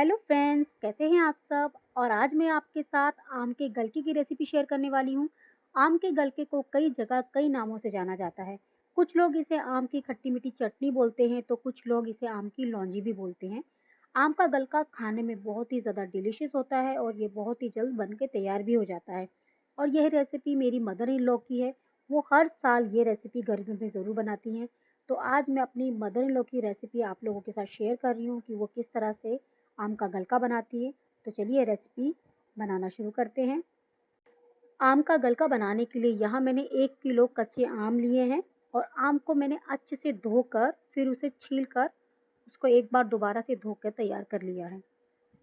Hello friends, कैसे हैं आप सब। और आज मैं आपके साथ आम के गलके की रेसिपी शेयर करने वाली हूँ। आम के गलके को कई जगह कई नामों से जाना जाता है। कुछ लोग इसे आम की खट्टी मीठी चटनी बोलते हैं तो कुछ लोग इसे आम की लौंजी भी बोलते हैं। आम का गलका खाने में बहुत ही ज़्यादा डिलीशियस होता है और ये बहुत ही जल्द बन के तैयार भी हो जाता है। और यह रेसिपी मेरी मदर इन लॉ की है। वो हर साल ये रेसिपी गर्मियों में ज़रूर बनाती हैं। तो आज मैं अपनी मदर इन लॉ की रेसिपी आप लोगों के साथ शेयर कर रही हूँ कि वो किस तरह से आम का गलका बनाती है। तो चलिए रेसिपी बनाना शुरू करते हैं। आम का गलका बनाने के लिए यहाँ मैंने 1 किलो कच्चे आम लिए हैं और आम को मैंने अच्छे से धोकर फिर उसे छीलकर उसको एक बार दोबारा से धोकर तैयार कर लिया है।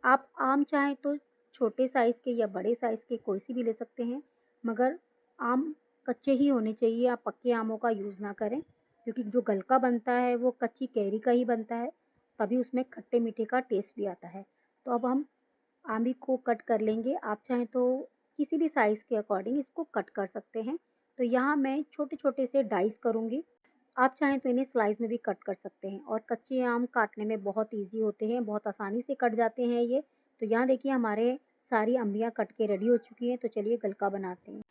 आप आम चाहें तो छोटे साइज़ के या बड़े साइज़ के कोई सी भी ले सकते हैं, मगर आम कच्चे ही होने चाहिए। आप पक्के आमों का यूज़ ना करें क्योंकि जो गलका बनता है वो कच्ची कैरी का ही बनता है, तभी उसमें खट्टे मीठे का टेस्ट भी आता है। तो अब हम आमी को कट कर लेंगे। आप चाहें तो किसी भी साइज़ के अकॉर्डिंग इसको कट कर सकते हैं। तो यहाँ मैं छोटे-छोटे से डाइस करूँगी। आप चाहें तो इन्हें स्लाइस में भी कट कर सकते हैं और कच्चे आम काटने में बहुत ईज़ी होते हैं, बहुत आसानी से कट जाते हैं ये। तो यहाँ देखिए हमारे सारी अम्बियाँ कट के रेडी हो चुकी हैं, तो चलिए गलका बनाते हैं।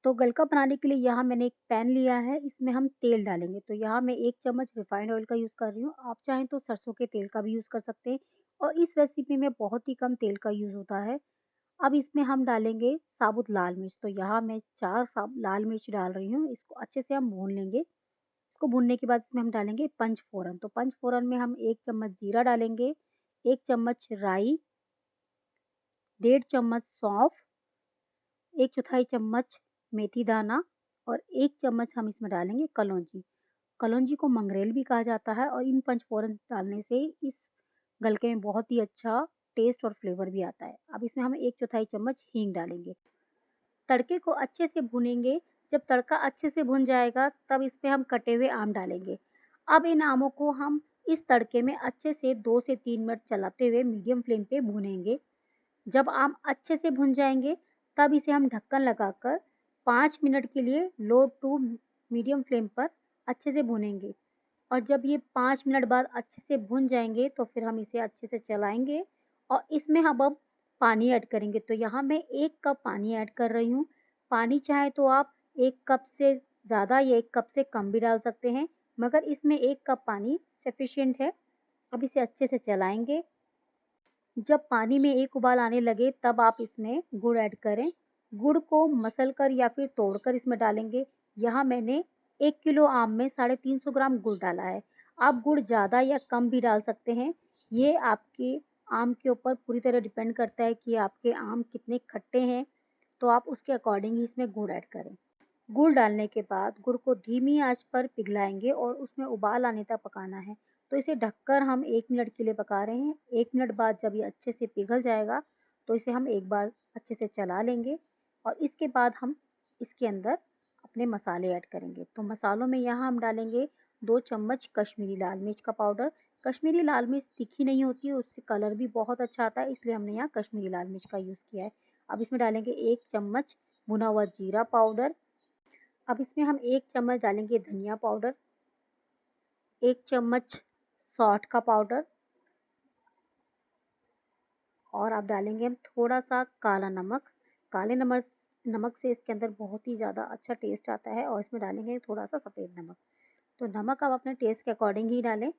तो गलका बनाने के लिए यहाँ मैंने एक पैन लिया है, इसमें हम तेल डालेंगे। तो यहाँ मैं 1 चम्मच रिफाइंड ऑयल का यूज़ कर रही हूँ। आप चाहें तो सरसों के तेल का भी यूज़ कर सकते हैं और इस रेसिपी में बहुत ही कम तेल का यूज़ होता है। अब इसमें हम डालेंगे साबुत लाल मिर्च। तो यहाँ मैं 4 लाल मिर्च डाल रही हूँ, इसको अच्छे से हम भून लेंगे। इसको भूनने के बाद इसमें हम डालेंगे पंचफोरन। तो पंचफोरन में हम 1 चम्मच जीरा डालेंगे, 1 चम्मच राई, 1.5 चम्मच सौंफ, 1 चौथाई चम्मच मेथी दाना और 1 चम्मच हम इसमें डालेंगे कलौंजी। कलौंजी को मंगरेल भी कहा जाता है और इन पंचफोरन डालने से इस गलके में बहुत ही अच्छा टेस्ट और फ्लेवर भी आता है। अब इसमें हम 1 चौथाई चम्मच हींग डालेंगे। तड़के को अच्छे से भूनेंगे। जब तड़का अच्छे से भुन जाएगा तब इसमें हम कटे हुए आम डालेंगे। अब इन आमों को हम इस तड़के में अच्छे से 2 से 3 मिनट चलाते हुए मीडियम फ्लेम पे भूनेंगे। जब आम अच्छे से भुन जाएँगे, तब इसे हम ढक्कन लगाकर 5 मिनट के लिए लो टू मीडियम फ्लेम पर अच्छे से भूनेंगे और जब ये 5 मिनट बाद अच्छे से भुन जाएँगे, तो फिर हम इसे अच्छे से चलाएँगे और इसमें हम अब पानी ऐड करेंगे। तो यहाँ मैं 1 कप पानी ऐड कर रही हूँ। पानी चाहे तो आप 1 कप से ज़्यादा या 1 कप से कम भी डाल सकते हैं, मगर इसमें 1 कप पानी सफिशिएंट है। अब इसे अच्छे से चलाएँगे। जब पानी में एक उबाल आने लगे तब आप इसमें गुड़ ऐड करें। गुड़ को मसल कर या फिर तोड़कर इसमें डालेंगे। यहाँ मैंने 1 किलो आम में 350 ग्राम गुड़ डाला है। आप गुड़ ज़्यादा या कम भी डाल सकते हैं। ये आपके आम के ऊपर पूरी तरह डिपेंड करता है कि आपके आम कितने खट्टे हैं, तो आप उसके अकॉर्डिंग ही इसमें गुड़ ऐड करें। गुड़ डालने के बाद गुड़ को धीमी आंच पर पिघलाएँगे और उसमें उबाल आने तक पकाना है। तो इसे ढककर हम 1 मिनट के लिए पका रहे हैं। 1 मिनट बाद जब ये अच्छे से पिघल जाएगा, तो इसे हम एक बार अच्छे से चला लेंगे और इसके बाद हम इसके अंदर अपने मसाले ऐड करेंगे। तो मसालों में यहाँ हम डालेंगे 2 चम्मच कश्मीरी लाल मिर्च का पाउडर। कश्मीरी लाल मिर्च तीखी नहीं होती है, उससे कलर भी बहुत अच्छा आता है, इसलिए हमने यहाँ कश्मीरी लाल मिर्च का यूज़ किया है। अब इसमें डालेंगे 1 चम्मच भुना हुआ जीरा पाउडर। अब इसमें हम 1 चम्मच डालेंगे धनिया पाउडर, 1 चम्मच सौंठ का पाउडर और अब डालेंगे हम थोड़ा-सा काला नमक। काले नमक से इसके अंदर बहुत ही ज़्यादा अच्छा टेस्ट आता है और इसमें डालेंगे थोड़ा-सा सफ़ेद नमक। तो नमक आप अपने टेस्ट के अकॉर्डिंग ही डालें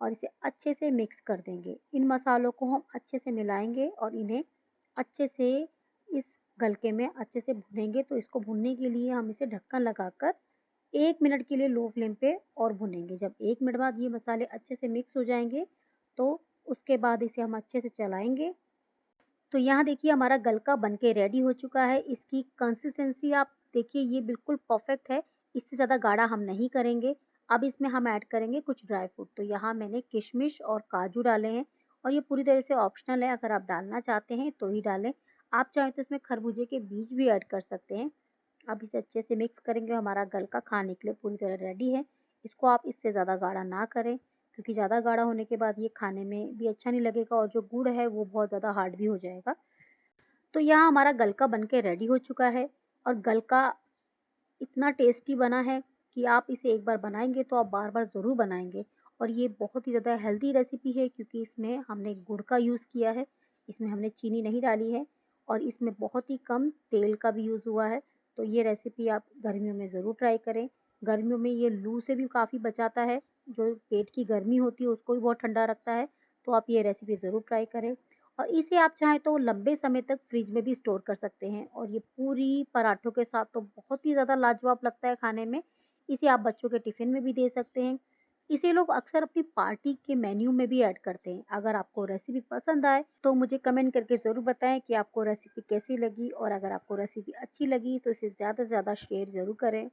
और इसे अच्छे से मिक्स कर देंगे। इन मसालों को हम अच्छे से मिलाएँगे और इन्हें अच्छे से इस गलके में अच्छे से भुनेंगे। तो इसको भूनने के लिए हम इसे ढक्कन लगाकर 1 मिनट के लिए लो फ्लेम पे और भुनेंगे। जब 1 मिनट बाद ये मसाले अच्छे से मिक्स हो जाएँगे, तो उसके बाद इसे हम अच्छे से चलाएँगे। तो यहाँ देखिए हमारा गलका बन के रेडी हो चुका है। इसकी कंसिस्टेंसी आप देखिए ये बिल्कुल परफेक्ट है। इससे ज़्यादा गाढ़ा हम नहीं करेंगे। अब इसमें हम ऐड करेंगे कुछ ड्राई फ्रूट। तो यहाँ मैंने किशमिश और काजू डाले हैं और ये पूरी तरह से ऑप्शनल है, अगर आप डालना चाहते हैं तो ही डालें। आप चाहें तो इसमें खरबूजे के बीज भी ऐड कर सकते हैं। अब इसे अच्छे से मिक्स करेंगे। हमारा गलका खाने के लिए पूरी तरह रेडी है। इसको आप इससे ज़्यादा गाढ़ा ना करें क्योंकि ज़्यादा गाढ़ा होने के बाद ये खाने में भी अच्छा नहीं लगेगा और जो गुड़ है वो बहुत ज़्यादा हार्ड भी हो जाएगा। तो यहाँ हमारा गलका बन के रेडी हो चुका है और गलका इतना टेस्टी बना है कि आप इसे एक बार बनाएँगे तो आप बार-बार ज़रूर बनाएँगे और ये बहुत ही ज़्यादा हेल्दी रेसिपी है क्योंकि इसमें हमने गुड़ का यूज़ किया है, इसमें हमने चीनी नहीं डाली है और इसमें बहुत ही कम तेल का भी यूज़ हुआ है। तो ये रेसिपी आप गर्मियों में ज़रूर ट्राई करें। गर्मियों में ये लू से भी काफ़ी बचाता है, जो पेट की गर्मी होती है उसको भी बहुत ठंडा रखता है, तो आप ये रेसिपी ज़रूर ट्राई करें। और इसे आप चाहें तो लंबे समय तक फ्रिज में भी स्टोर कर सकते हैं और ये पूरी पराठों के साथ तो बहुत ही ज़्यादा लाजवाब लगता है खाने में। इसे आप बच्चों के टिफ़िन में भी दे सकते हैं। इसे लोग अक्सर अपनी पार्टी के मेन्यू में भी ऐड करते हैं। अगर आपको रेसिपी पसंद आए तो मुझे कमेंट करके ज़रूर बताएँ कि आपको रेसिपी कैसी लगी और अगर आपको रेसिपी अच्छी लगी तो इसे ज़्यादा से ज़्यादा शेयर ज़रूर करें।